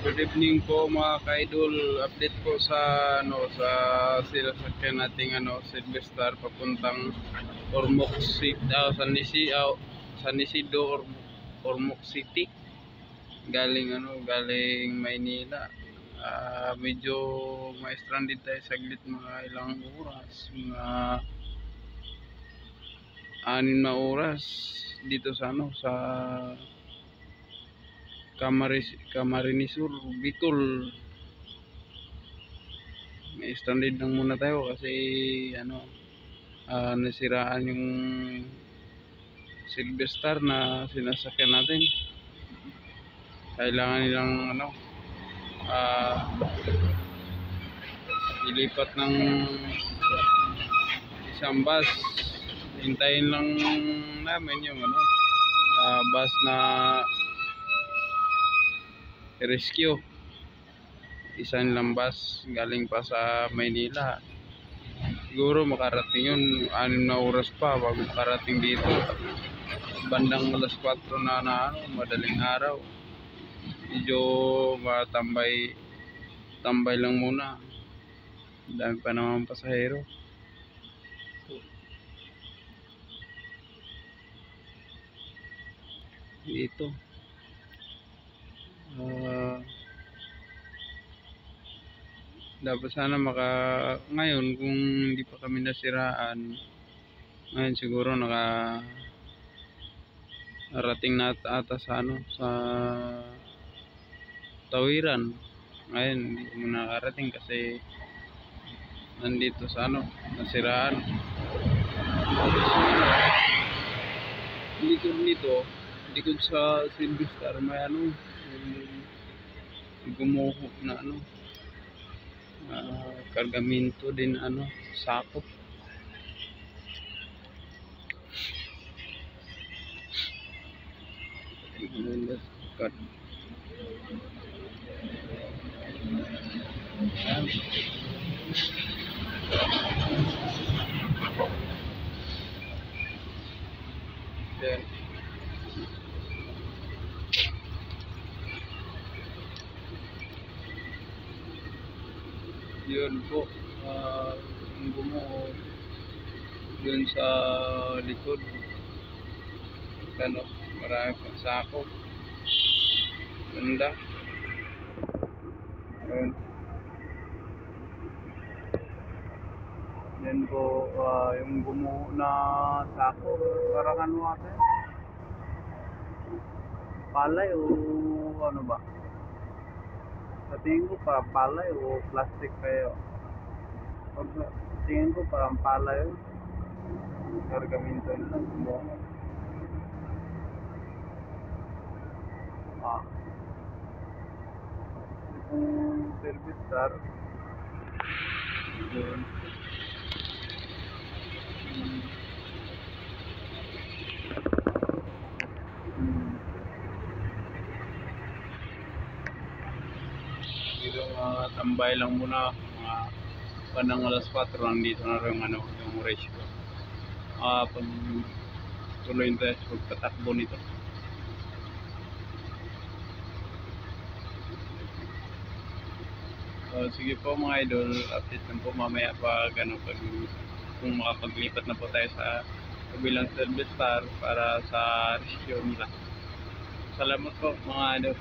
Good evening po mga ka-idol. Update po sa sasakyan nating Silvestar papuntang Ormoc City, San Isidro Ormoc City. Galing Maynila. Medyo ma-stranded tayo saglit, mga ilang oras, mga 6 na oras dito sa sa Camarines Sur, Bicol. May stranded lang muna tayo kasi nasiraan yung Silvestar na sinasakyan natin. Kailangan nilang ilipat ng isang bus. Hintayin lang namin yung bus na rescue. Isang lang bus galing pa sa Maynila. Siguro makarating yun 6 na oras pa bago makarating dito. Bandang alas 4 na madaling araw. Medyo matambay lang muna. Dami pa naman pasahero. Dito dapat sana ngayon, kung hindi pa kami nasiraan ngayon, siguro narating na ata sa sa Tawiran. Ngayon hindi ko nakarating kasi nandito sa nasiraan. Likod sa Silvestar may gumuho na kargamento din, sakop. Then yun po, yung gumuho yun sa likod, marami pang sakop. Ganda. Yan po, yung gumuho na sakop, parang ate? Palay o ba? Sa tingin ko parang palay o plastic kayo. Tingin ko parang palay o kargamento nila. Yung Silvestar doon. Dito tambay lang muna, panang alas 4 nandito na rin yung rescue. Pag tuloy tayo sa pagtatakbo nito. Sige po mga idol, update lang po mamaya kung makapaglipat na po tayo sa kabilang Silvestar para sa rescue nila. Salamat po mga idol.